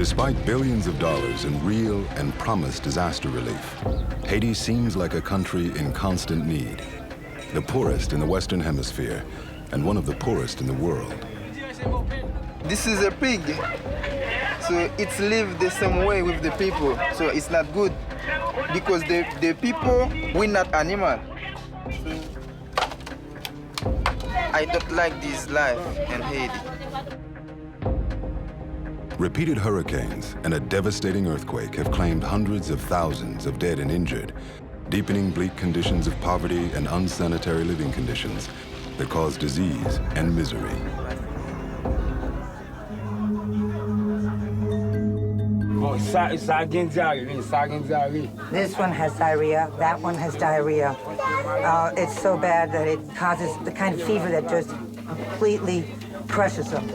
Despite billions of dollars in real and promised disaster relief, Haiti seems like a country in constant need. The poorest in the Western Hemisphere and one of the poorest in the world. This is a pig, so it's lived the same way with the people, so it's not good because the people, we're not animal. I don't like this life in Haiti. Repeated hurricanes and a devastating earthquake have claimed hundreds of thousands of dead and injured, deepening bleak conditions of poverty and unsanitary living conditions that cause disease and misery. This one has diarrhea, that one has diarrhea. It's so bad that it causes the kind of fever that just completely crushes them.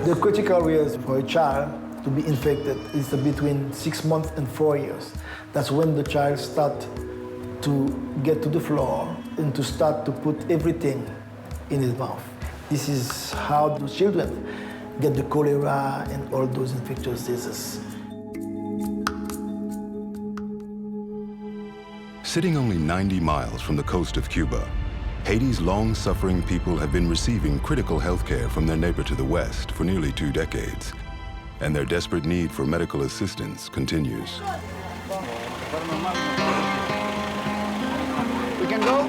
The critical years for a child to be infected is between 6 months and 4 years. That's when the child starts to get to the floor and to start to put everything in his mouth. This is how the children get the cholera and all those infectious diseases. Sitting only 90 miles from the coast of Cuba, Haiti's long-suffering people have been receiving critical health care from their neighbor to the west for nearly 2 decades, and their desperate need for medical assistance continues. We can go?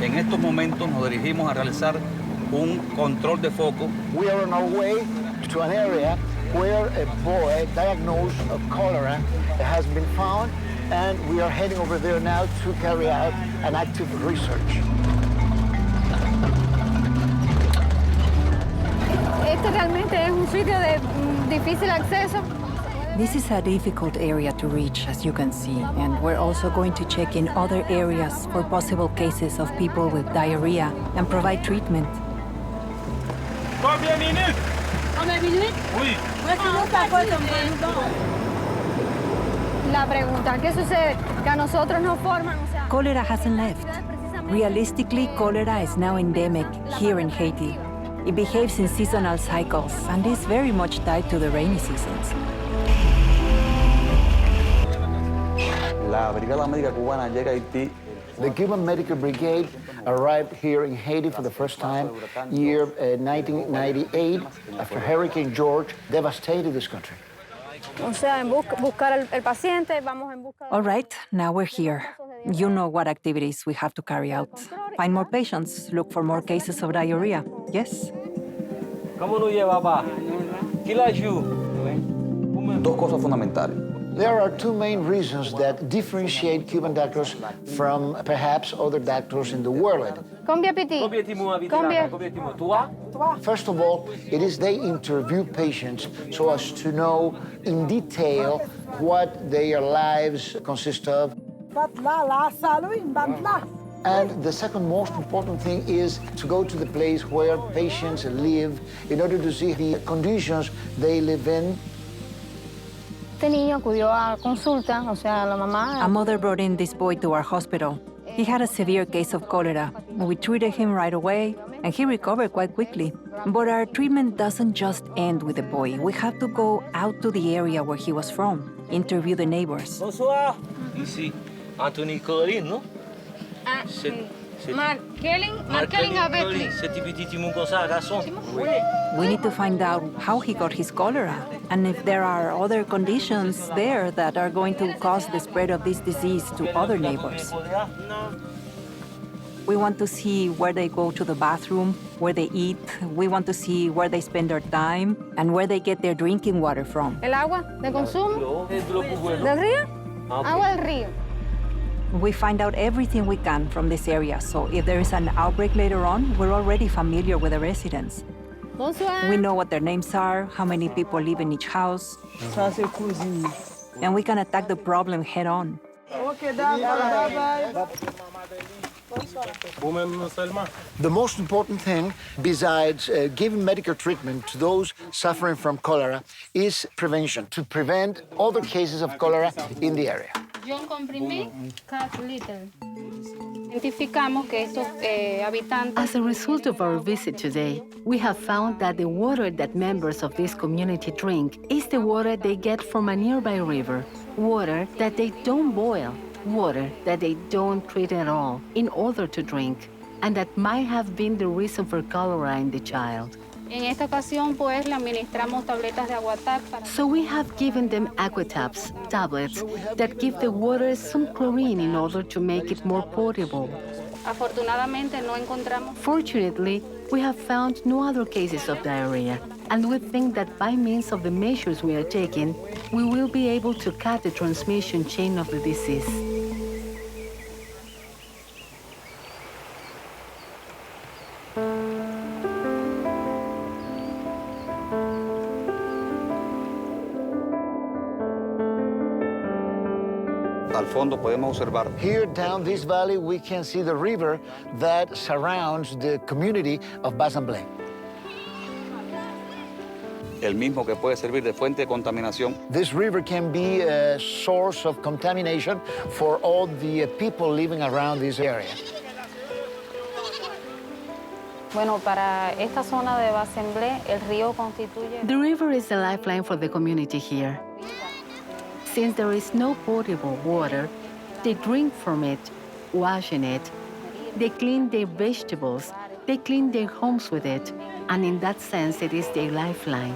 En estos momentos nos dirigimos a realizar un control de foco. We are on our way to an area where a boy diagnosed of cholera has been found, and we are heading over there now to carry out an active research. Este realmente es un sitio de difícil acceso. This is a difficult area to reach, as you can see, and we're also going to check in other areas for possible cases of people with diarrhea and provide treatment. Combien minutes? Oui. La pregunta, ¿qué sucede? Que a nosotros nos forman, o sea... Cholera hasn't left. Realistically, cholera is now endemic here in Haiti. It behaves in seasonal cycles and is very much tied to the rainy seasons. La Brigada Médica Cubana llega a Haití. The Cuban Medical Brigade arrived here in Haiti for the first time year 1998 after Hurricane George devastated this country. O sea, en buscar el paciente, vamos en busca... All right, now we're here. You know what activities we have to carry out. Find more patients, look for more cases of diarrhea. Yes? ¿Cómo lo lleva, papá? ¿Qué le ayuda? Dos cosas fundamentales. There are 2 main reasons that differentiate Cuban doctors from perhaps other doctors in the world. Combien petit? Combien? First of all, it is they interview patients so as to know in detail what their lives consist of. And the second most important thing is to go to the place where patients live in order to see the conditions they live in. Este niño acudió a consulta, o sea, la mamá... A mother brought in this boy to our hospital. He had a severe case of cholera. We treated him right away, and he recovered quite quickly. But our treatment doesn't just end with the boy. We have to go out to the area where he was from, interview the neighbors. Bonsoir. Ici, Anthony Corin, no? Ah, sí. Markelin avec lui. We need to find out how he got his cholera and if there are other conditions there that are going to cause the spread of this disease to other neighbors. We want to see where they go to the bathroom, where they eat. We want to see where they spend their time and where they get their drinking water from. El agua de consumo del río, agua del río. We find out everything we can from this area, so if there is an outbreak later on, we're already familiar with the residents. Bonsoir. We know what their names are, how many people live in each house, and we can attack the problem head on. The most important thing, besides giving medical treatment to those suffering from cholera, is prevention, to prevent other cases of cholera in the area. John comprimé, cat little. Identificamos que estos habitantes. As a result of our visit today, we have found that the water that members of this community drink is the water they get from a nearby river, water that they don't boil, water that they don't treat at all in order to drink, and that might have been the reason for cholera in the child. En esta ocasión, pues, le administramos tabletas de Aguatac para... So we have given them Aquatabs, tablets, that give the water some chlorine in order to make it more potable. Afortunadamente, no encontramos... Fortunately, we have found no other cases of diarrhea, and we think that by means of the measures we are taking, we will be able to cut the transmission chain of the disease. Al fondo podemos observar. Here down this valley, we can see the river that surrounds the community of Bassin-Bleu. El mismo que puede servir de fuente de contaminación. This river can be a source of contamination for all the people living around this area. Bueno, para esta zona de Bassin-Bleu, el río constituye... The river is a lifeline for the community here. Since there is no potable water, they drink from it, wash in it, they clean their vegetables, they clean their homes with it, and in that sense, it is their lifeline.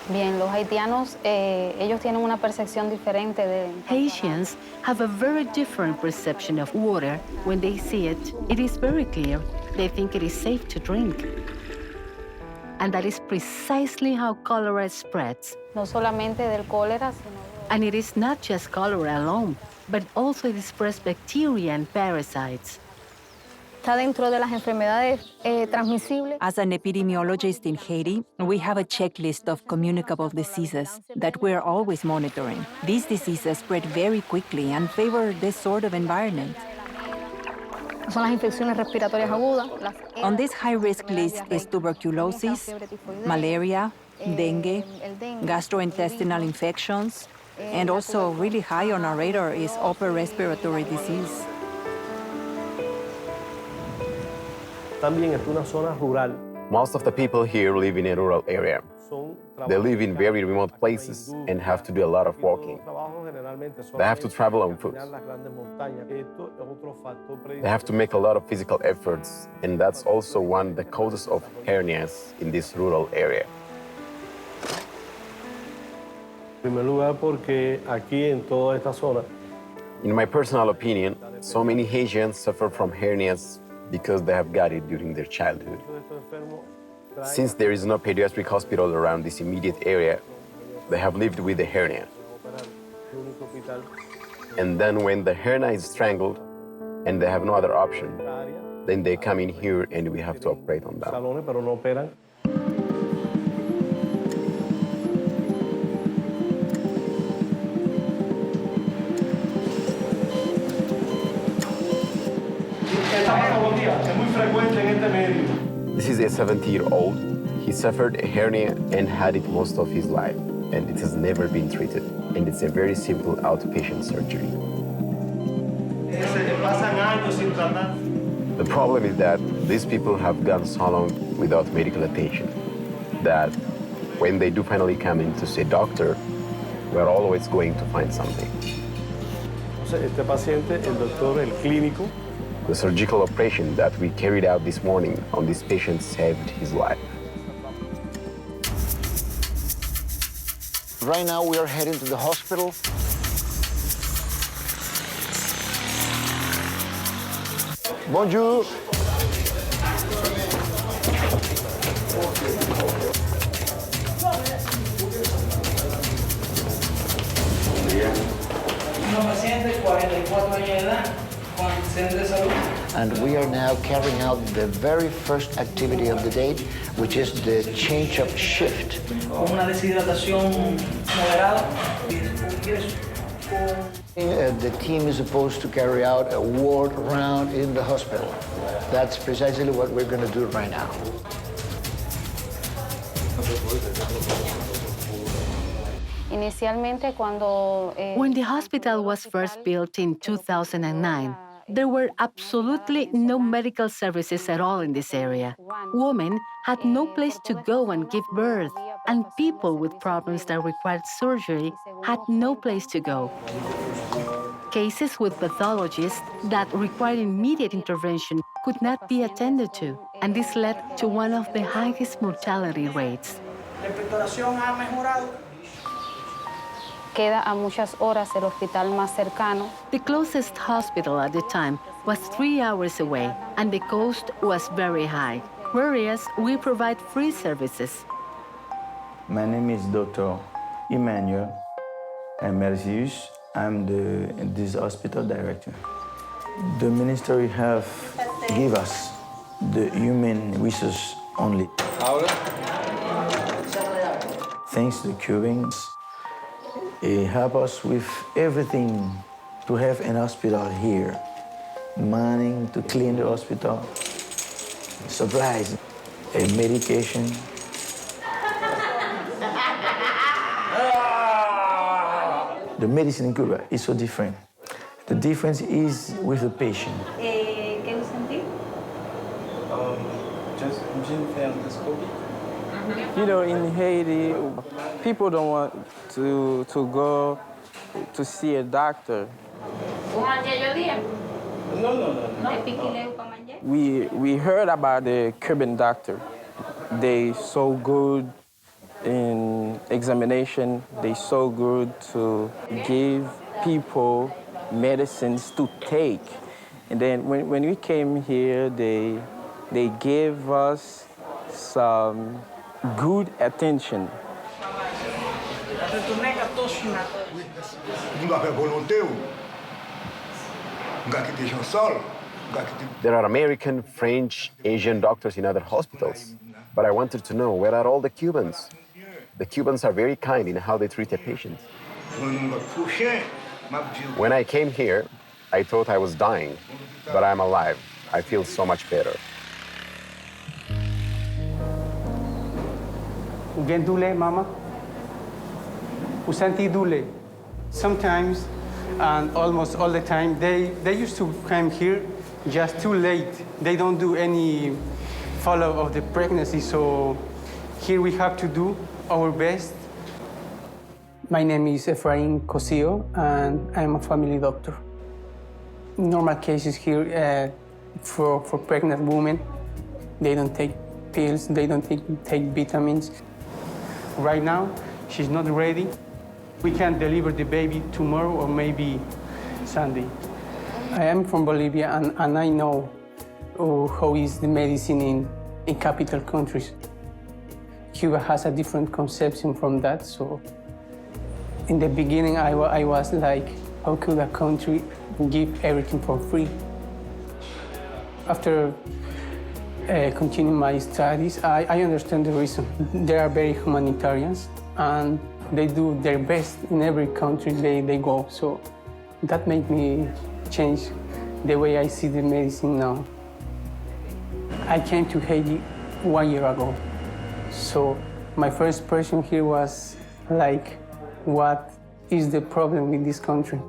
Bien, los haitianos, ellos tienen una percepción diferente de... Haitians have a very different perception of water. When they see it, it is very clear. They think it is safe to drink. And that is precisely how cholera spreads. No solamente del cólera, sino... And it is not just cholera alone, but also it spreads bacteria and parasites. Está dentro de las enfermedades transmisibles. As an epidemiologist in Haiti, we have a checklist of communicable diseases that we're always monitoring. These diseases spread very quickly and favor this sort of environment. Son las infecciones respiratorias agudas. On this high-risk list is tuberculosis, malaria, dengue, gastrointestinal infections, and also really high on our radar is upper respiratory disease. También es una zona rural. Most of the people here live in a rural area. They live in very remote places and have to do a lot of walking. They have to travel on foot. They have to make a lot of physical efforts, and that's also one of the causes of hernias in this rural area. En primer lugar, porque aquí en toda esta zona, in my personal opinion, so many Haitians suffer from hernias because they have got it during their childhood. Since there is no pediatric hospital around this immediate area, they have lived with the hernia. And then when the hernia is strangled and they have no other option, then they come in here and we have to operate on them. This is a 70-year-old. He suffered a hernia and had it most of his life, and it has never been treated. And it's a very simple outpatient surgery. The problem is that these people have gone so long without medical attention that when they do finally come in to see a doctor, we're always going to find something. Este paciente, el doctor, el clínico, the surgical operation that we carried out this morning on this patient saved his life. Right now, we are heading to the hospital. Bonjour. And we are now carrying out the very first activity of the day, which is the change of shift. The team is supposed to carry out a ward round in the hospital. That's precisely what we're going to do right now. Inicialmente, cuando When the hospital was first built in 2009, there were absolutely no medical services at all in this area. Women had no place to go and give birth, and people with problems that required surgery had no place to go. Cases with pathologies that required immediate intervention could not be attended to, and this led to one of the highest mortality rates. queda a muchas horas el hospital más cercano. The closest hospital at the time was 3 hours away, and the cost was very high, whereas we provide free services. My name is Dr. Emmanuel Mercius. I'm this hospital director. The Ministry of Health give us the human resource only. Thanks to Cubans, it help us with everything to have an hospital here. Money to clean the hospital, supplies, medication. The medicine in Cuba is so different. The difference is with the patient. ¿Qué sentí? Just you know, in Haiti, people don't want to go to see a doctor. We heard about the Cuban doctor. They so good in examination. They so good to give people medicines to take. And then when we came here, they gave us some good attention. There are American, French, Asian doctors in other hospitals. But I wanted to know, where are all the Cubans? The Cubans are very kind in how they treat their patients. When I came here, I thought I was dying, but I'm alive. I feel so much better. Gendule, mama. Usanti dule. Sometimes, and almost all the time, they used to come here just too late. They don't do any follow of the pregnancy, so here we have to do our best. My name is Efrain Cosio, and I'm a family doctor. Normal cases here for pregnant women, they don't take pills, they don't take vitamins. Right now, she's not ready. We can deliver the baby tomorrow or maybe Sunday. I am from Bolivia, and I know how is the medicine in capital countries. Cuba has a different conception from that, so in the beginning I was like, how could a country give everything for free? After continuing my studies, I understand the reason. They are very humanitarians, and they do their best in every country they go, so that made me change the way I see the medicine now. I came to Haiti 1 year ago. So my first impression here was like, what is the problem with this country?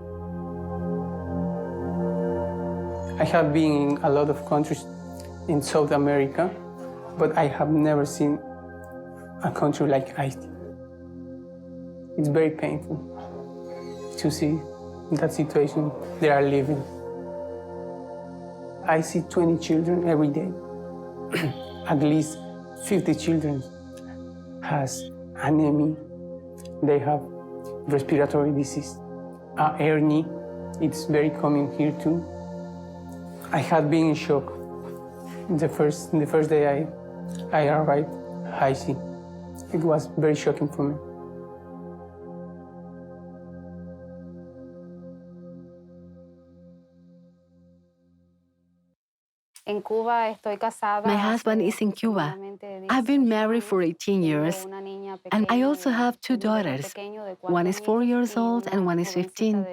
I have been in a lot of countries in South America, but I have never seen a country like Haiti. It's very painful to see that situation they are living. I see 20 children every day. At least 50 children has anemia. They have respiratory disease. Hernia, it's very common here too. I had been in shock the first day I arrived at Haiti. It was very shocking for me. My husband is in Cuba. I've been married for 18 years, and I also have 2 daughters. One is 4 years old and one is 15.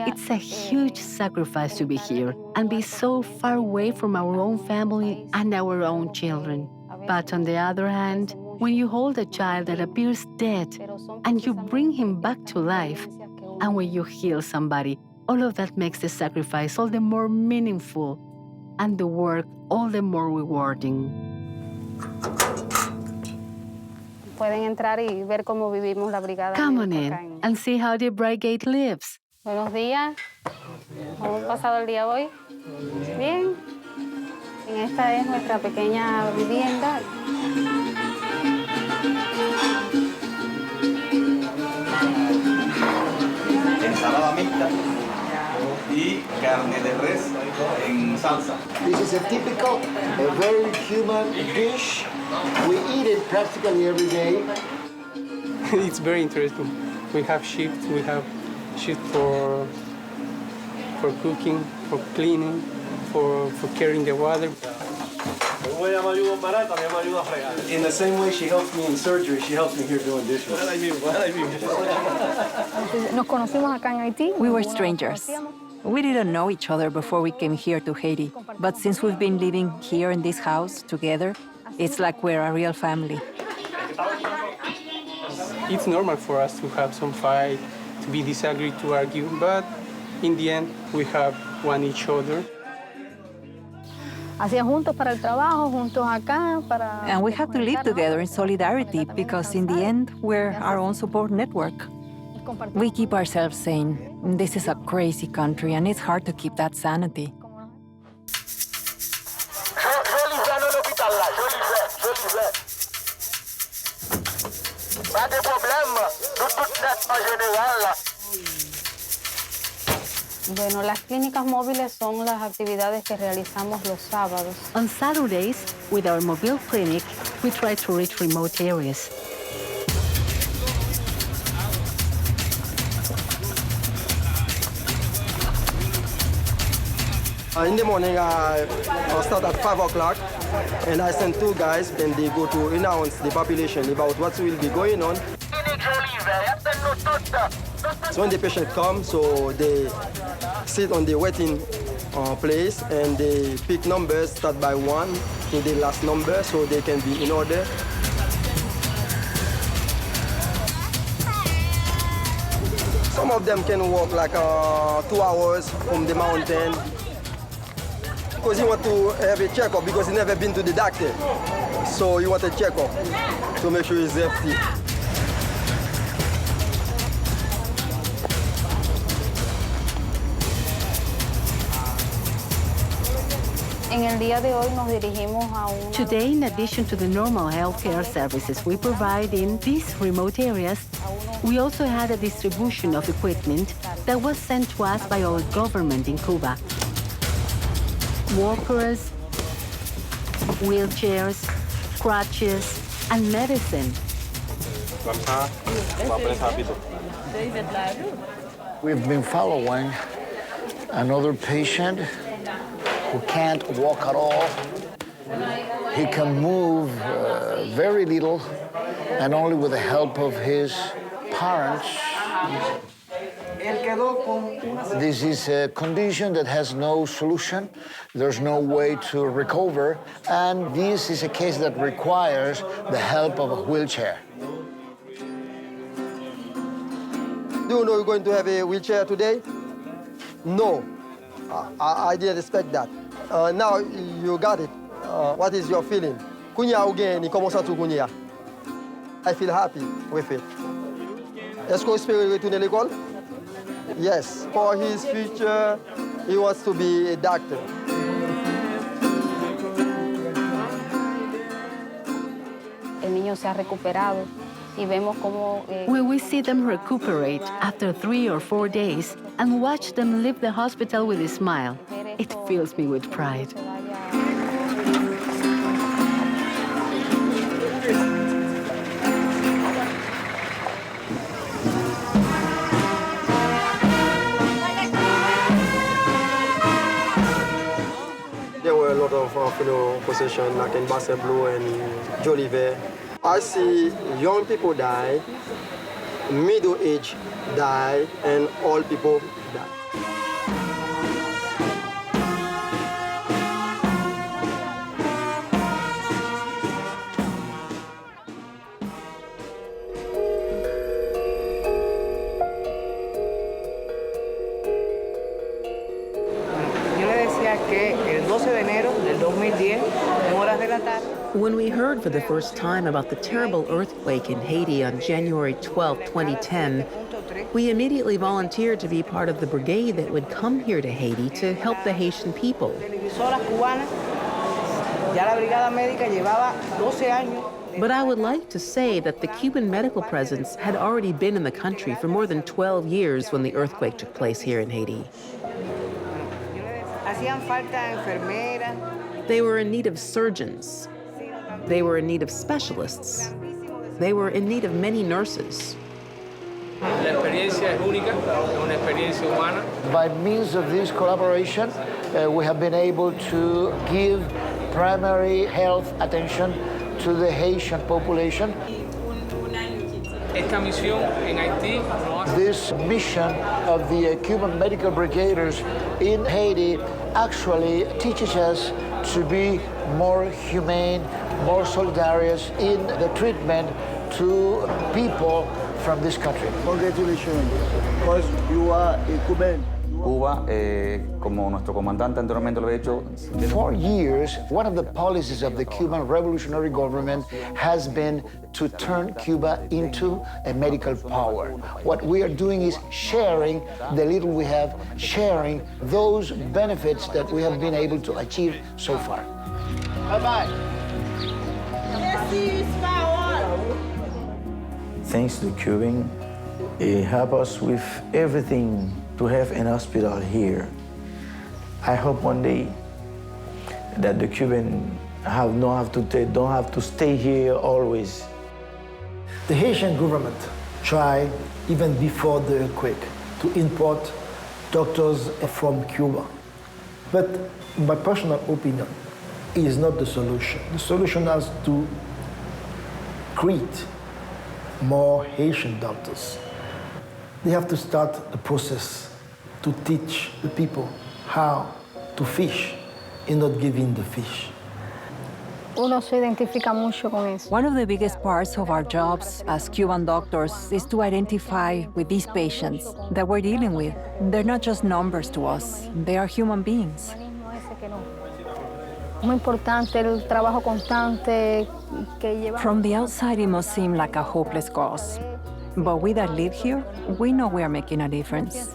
It's a huge sacrifice to be here and be so far away from our own family and our own children. But on the other hand, when you hold a child that appears dead and you bring him back to life, and when you heal somebody, all of that makes the sacrifice all the more meaningful and the work all the more rewarding. Come on in and see how the brigade lives. Buenos días. ¿Cómo ha pasado el día hoy? Bien. Esta es nuestra pequeña vivienda. Ensalada mixta y carne de res en salsa. This is a typical, a very Cuban dish. We eat it practically every day. It's very interesting. We have shifts. We have shift for cooking, for cleaning, for carrying the water. In the same way she helps me in surgery, she helps me here doing dishes. Nos conocimos acá en Haití. We were strangers. We didn't know each other before we came here to Haiti. But since we've been living here in this house together, it's like we're a real family. It's normal for us to have some fight, to be disagreed, to argue, but in the end, we have one each other. Hacían juntos para el trabajo, juntos acá, para... And we have to live together in solidarity because in the end, we're our own support network. We keep ourselves sane. This is a crazy country and it's hard to keep that sanity. Bueno, las clínicas móviles son las actividades que realizamos los sábados. On Saturdays, with our mobile clinic, we try to reach remote areas. In the morning, I start at 5 o'clock, and I send 2 guys, and they go to announce the population about what will be going on. So when the patient comes, so they sit on the waiting place, and they pick numbers, start by 1 to the last number, so they can be in order. Some of them can walk like 2 hours from the mountain, because you want to have a checkup because you never been to the doctor. So you want a checkup to make sure it's healthy. Today, in addition to the normal healthcare services we provide in these remote areas, we also had a distribution of equipment that was sent to us by our government in Cuba. Walkers, wheelchairs, crutches, and medicine. We've been following another patient who can't walk at all. He can move very little, and only with the help of his parents. This is a condition that has no solution. There's no way to recover, and this is a case that requires the help of a wheelchair. Do you know you're going to have a wheelchair today? No. I didn't expect that. Now you got it. What is your feeling? Kunya again, comment ça tu kunya? I feel happy with it. Est-ce qu'on espère retourner à l'école? Yes. For his future, he wants to be a doctor. El niño se ha recuperado y vemos cómo... When we see them recuperate after 3 or 4 days and watch them leave the hospital with a smile, it fills me with pride. There were a lot of possession, like in Bassin-Bleu and Jolivet. I see young people die, middle-aged die, and old people die. When we heard for the first time about the terrible earthquake in Haiti on January 12, 2010, we immediately volunteered to be part of the brigade that would come here to Haiti to help the Haitian people. But I would like to say that the Cuban medical presence had already been in the country for more than 12 years when the earthquake took place here in Haiti. They were in need of surgeons. They were in need of specialists. They were in need of many nurses. By means of this collaboration, we have been able to give primary health attention to the Haitian population. This mission of the Cuban medical brigaders in Haiti actually teaches us to be more humane, more solidarious in the treatment to people from this country. Congratulations, because you are a Cuban. Cuba, como nuestro comandante anteriormente lo ha hecho. For years, one of the policies of the Cuban revolutionary government has been to turn Cuba into a medical power. What we are doing is sharing the little we have, sharing those benefits that we have been able to achieve so far. Bye-bye. Thanks to Cuban, it helped us with everything to have an hospital here. I hope one day that the Cuban don't have to stay here always. The Haitian government tried, even before the earthquake, to import doctors from Cuba. But in my personal opinion, it is not the solution. The solution is to create more Haitian doctors. They have to start a process to teach the people how to fish and not giving the fish. Uno se identifica mucho con eso. One of the biggest parts of our jobs as Cuban doctors is to identify with these patients that we're dealing with. They're not just numbers to us, they are human beings. Muy importante el trabajo constante que lleva. From the outside, it must seem like a hopeless cause. But we that live here, we know we are making a difference.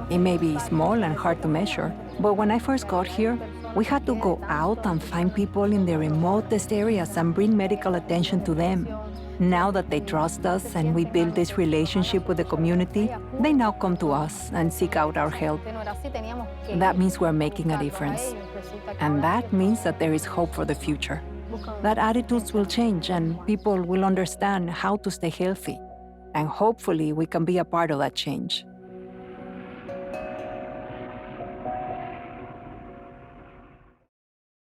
It may be small and hard to measure, but when I first got here, we had to go out and find people in the remotest areas and bring medical attention to them. Now that they trust us and we build this relationship with the community, they now come to us and seek out our help. That means we're making a difference. And that means that there is hope for the future. That attitudes will change and people will understand how to stay healthy. And hopefully we can be a part of that change.